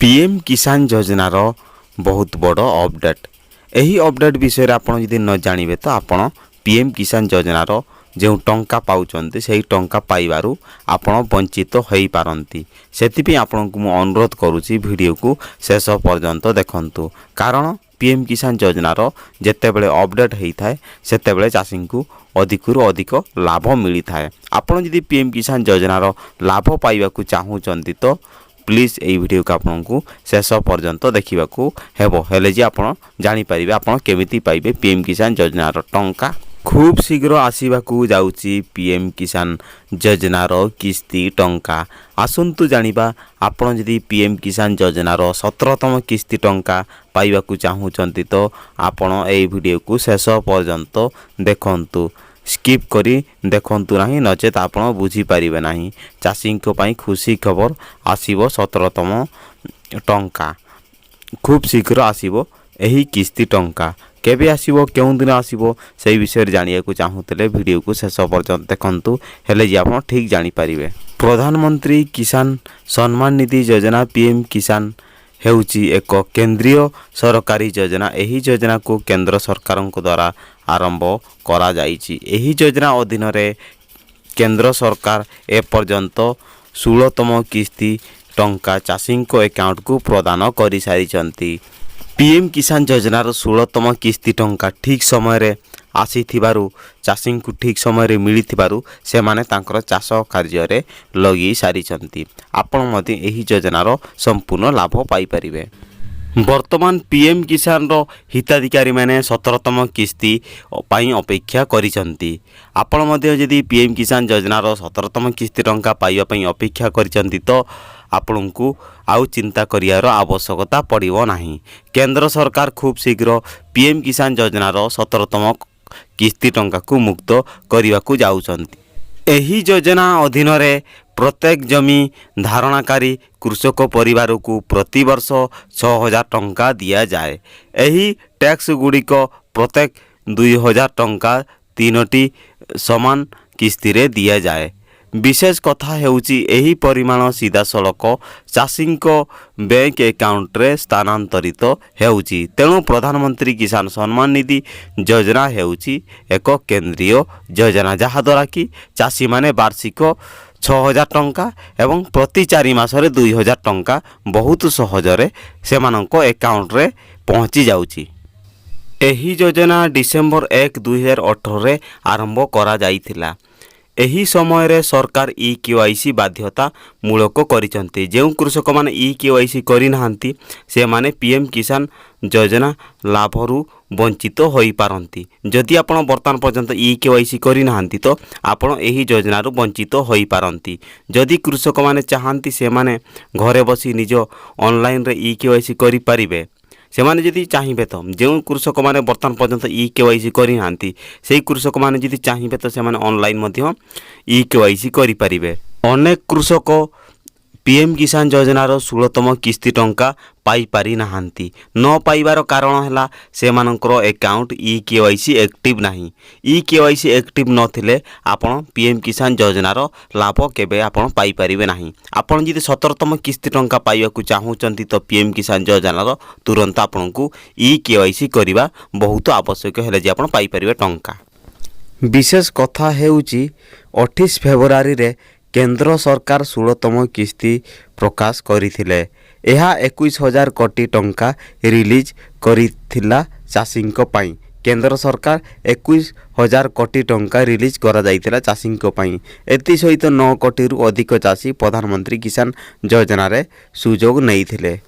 PM किसान योजनार बहुत बड़ अपडेट। यही अपडेट विषय आपड़ जदि न जानवे तो आपड़ पीएम किसान योजनार जो टंका पाउचंती से टंका पाइबारु आपण वंचित हो पारंती। सेतिपि आपनको मु अनुरोध करुछि वीडियो को शेष पर्यंत देखंतु, कारण पीएम किसान योजनार जेतेबेले अपडेट होता है सेतेबेले चाषी को अधिकरु अधिक लाभ मिलता है। आपड़ जदि पीएम किसान योजनार लाभ पाइबाकु चाहूचंती तो प्लीज यही वीडियो को आपको शेष पर्यंत देखा हेबो हेले जे आपण जानि परिबे आपण केमिति पाइबे पीएम किसान योजनार टंका। खूब शीघ्र आसीबाकू जाउची पीएम किसान योजनार किस्ती टंका। आसंतु जानिबा आपण जदि पीएम किसान योजनार 17तम किस्ती टंका पाइबाकू चाहूचंती तो आपण एई वीडियो को शेष पर्यंत देखंतु, स्किप करी देखंतु नाही नचेत आपण बुझी पारिबे नाही। चाषी पई खुशी खबर आसीबो 17तम टंका। खूब शीघ्र आसीबो एही किस्ती टंका। केबे आसीबो केउं दिन आसीबो सेही विषय जानिया को चाहूतले वीडियो को शेष पर्यंत देखंतु हेले जे आपण ठीक जानि पारिबे। प्रधानमंत्री किसान सम्मान निधि योजना पीएम किसान हेउची एक केंद्रीय सरकारी योजना। एही योजना को केंद्र सरकार द्वारा आरंभ करा जाइछि। एही योजना अधीन रे केंद्र सरकार ए पर्यंत 16तम किस्ती टंका चाषी अकाउंट को प्रदान करि सारिचंती। पीएम किसान योजनार 16तम किस्ती टंका ठीक समय रे आसीथिबारु चाषी को ठीक समय रे मिलिथिबारु से माने तांकर चाष कार्य रे लगी सारिचंती। आपण मते एही योजनार संपूर्ण लाभ पाई परिबे। वर्तमान पीएम किसान रो हिताधिकारी माने 17तम किस्ती पाई अपेक्षा करिसंती। आपण मते यदि पीएम किसान योजनार 17तम किस्ती टंका पाइबा पई अपेक्षा करिसंती तो आपनको आउ चिंता करियार आवश्यकता पड़िबो नाही। केंद्र सरकार खूब शीघ्र पीएम किसान योजनार 17तम किस्ती टंका को मुक्त करने को जाउछंती। एही योजना अधीन रे प्रत्येक जमी धारणाकारी कृषक परिवार को प्रति वर्ष 6000 टंका दिया जाए। एही टैक्स गुड़िक प्रत्येक 2000 टंका 3टी समान किस्ती रे दिया जाए। विशेष कथा हेउची एही परिमाण सीधा सड़क चाषी बैंक अकाउंट रे स्थानांतरित हेउची। तेणु प्रधानमंत्री किसान सम्मान निधि योजना हेउची एक केंद्रीय योजना जहा द्वारा कि चाषी माने वार्षिक 6000 टंका एवं प्रति 4 मासरे 2000 टंका बहुत सहजरे सेमानंको अकाउंट रे पहुँची जाउची। एही योजना डिसेंबर 1 2018 रे आरंभ करा जाइथिला। एही समय रे सरकार केवाईसी बाध्यता मूलक करिसंती। जेउ कृषक माने केवाईसी करि नाहंती से माने पीएम किसान योजना लाभरू वंचित होई पारंती। जदि आपण वर्तमान पर्यंत केवाईसी करि नाहंती तो आपण एही योजना रु वंचित होई पारंती। जदि कृषक माने चाहंती से माने घरे बसी निज ऑनलाइन रे केवाईसी करि पारिबे। से माने जदि चाहिए तो जो कृषक माने वर्तमान पर्यंत केवाईसी करि नाहंती सेही कृषक माने जदि चाहिए तो से माने ऑनलाइन मध्य केवाईसी करि पारिबे। अनेक कृषक पीएम किसान योजनार 16तम किस्ती टंका पाई पारि नाहंती। न पाइबार कारण हैला से मानकर अकाउंट केवाईसी एक्टिव नाही। केवाईसी एक्टिव नथिले आपण पीएम किसान योजनार लाभ केबे आपण पाई परिबे नाही। आपण जदि 17तम किस्ती टंका पाइबा को चाहूचंती तो पीएम किसान योजनार तुरंत आपनकू केवाईसी करिबा बहुत आवश्यक हेले जे आपण पाई परिबे टंका। विशेष कथा हेउची 28 फेब्रुआरी रे केंद्र सरकार 16तम किस्ती प्रकाश करिथिले। एहा 21,000 कोटी टंका रिलीज करिथिला चाषींको पई। केंद्र सरकार 21,000 कोटी टंका रिलीज करा जाइथिला चाषींको पई। एति सहित 9 कोटी रु अधिक चाषी प्रधानमंत्री किसान योजना रे सुजोग नैथिले।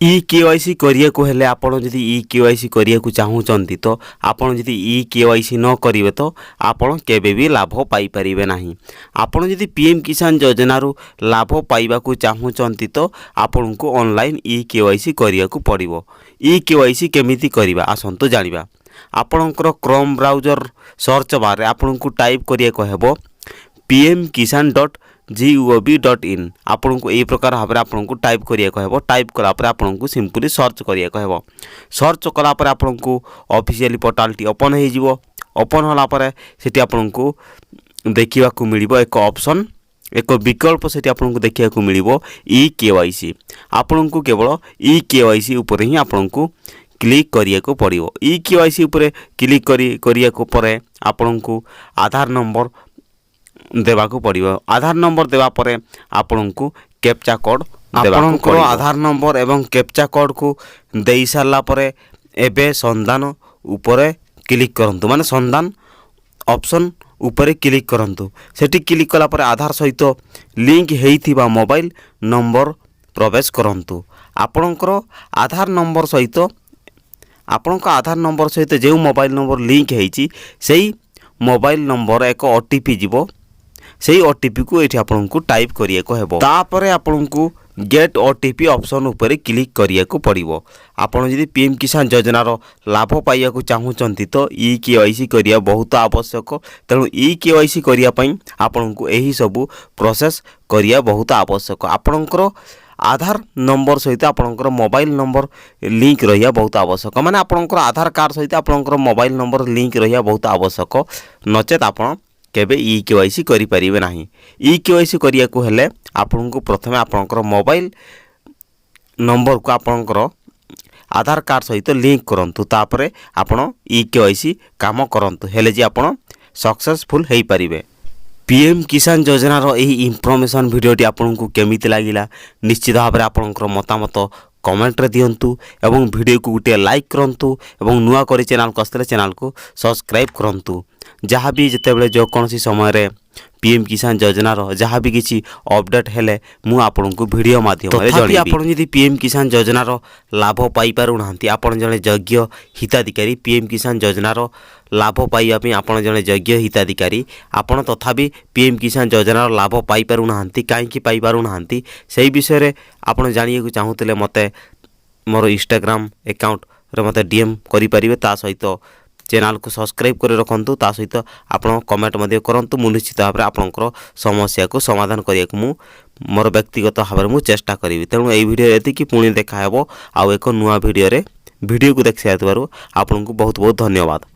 केवाईसी करिया को हेले आपण जदि केवाईसी करिया को चाहूचंती तो आपण जदि केवाईसी न करिवे तो आपण केबे भी लाभ पाई परिबे नाही। आपण जदि पीएम किसान योजना रु लाभ पाइबा को चाहूचंती तो आपण को ऑनलाइन केवाईसी करिया को पड़िबो। केवाईसी केमिति करिबा आसंतो जानिबा। आपणकर क्रोम ब्राउजर सर्च बार रे आपण को टाइप करिया को हेबो pmkisan.gov.in। आपन को ए प्रकार भाव आपन को टाइप करिया कहबो। टाइप कला पर आपन को सिंपली सर्च करिया कहबो। सर्च कला पर आपन को ऑफिशियली पोर्टल टी ओपन हे जिवो। ओपन होला पर सेठी आपन को देखिबा को मिलिबो एक ऑप्शन एक विकल्प से आपको देखा मिल ई केवाईसी आपको केवल ई केवाईसी उपर ही आपको क्लिक करिया को पड़िबो। ई केवाईसी उपर क्लिक करिया को परे आपको आधार नंबर देवा को पड़िबो। आधार नंबर देवा परे आपको कैप्चा कोड आपनकर आधार नंबर एवं कैप्चा कोड को दे सारा परे एबे संधान उपरे क्लिक करंतु माने संधान ऑप्शन उपरे क्लिक करंतु। सेठी क्लिक कला परे आधार सहित लिंक हेइथिबा मोबाइल नंबर प्रवेश करंतु। आपनकर आधार नंबर सहित आपनकर आधार नंबर सहित जे मोबाइल नंबर लिंक हेइची सेही मोबाइल नंबर एक ओटीपी जीवो। सेही ओटीपी को एठी आपनकु टाइप करिया को हेबो। तापरे आपनकु गेट ओटीपी ऑप्शन उपरे क्लिक करिया को पड़िबो। आपण जदि पीएम किसान योजना रो लाभ पाइया को चाहूचंती तो ई केवाईसी करिया बहुत आवश्यक। तेणु ई केवाईसी करिया पई आपनकु एही सब प्रोसेस करिया बहुत आवश्यक। आपनकर आधार नंबर सहित आपनकर मोबाइल नंबर लिंक रहिया बहुत आवश्यक। माने आपनकर आधार कार्ड सहित आपनकर मोबाइल नंबर लिंक रहिया बहुत आवश्यक। नचेत आपण केबे ई केवाईसी करि परिबे नाही। ई केवाईसी करिया को हेले आपनको प्रथमे आपनकर मोबाइल नंबर को आपनकर आधार कार्ड सहित लिंक करंतु। तापरे आपण ई केवाईसी काम करंतु हेले जे आपण सक्सेसफुल हेई परिबे। पीएम किसान योजना रो एही इन्फॉर्मेशन वीडियोटी आपनको केमिति लागिला निश्चित भाव में आपनकर मतामत कमेंट रे दियंतु एवं वीडियो को गोटे लाइक करंतु एवं नुआ करी चैनल को आसले चैनल को सब्सक्राइब करंतु। जहाँ भी जितेबाला जो कौन समय रे पीएम किसान योजना रो जहाँ भी किसी अपडेट हेले मु आपनको वीडियो माध्यम रे जणेबी। आपण यदि पीएम किसान योजना रो लाभ पाई पारु नांती आपण जने योग्य हिताधिकारी पीएम किसान योजना रो लाभ पाइबा पे आपण जने योग्य हिताधिकारी आपण तथापि पीएम किसान योजना रो लाभ पाई पारु नांती काहेकि पाई पारु नांती सेही विषय रे आपण जानिए को चाहूतले मते मोर इंस्टाग्राम अकाउंट रे मते डीएम करि परिबे। ता सहित चैनल को सब्सक्राइब कर रखंतु। ता सहित आपण कमेंट मध्ये करंतु। मु निश्चित भाव में आपनकर समस्या को समाधान करिया को मु मोर व्यक्तिगत भाव में मु चेष्टा करिवि। तेणु एई वीडियो एति कि पुणी देखा हेबो आ एक नुआ वीडियो रे वीडियो को देखि साथबारु आपनको बहुत बहुत धन्यवाद।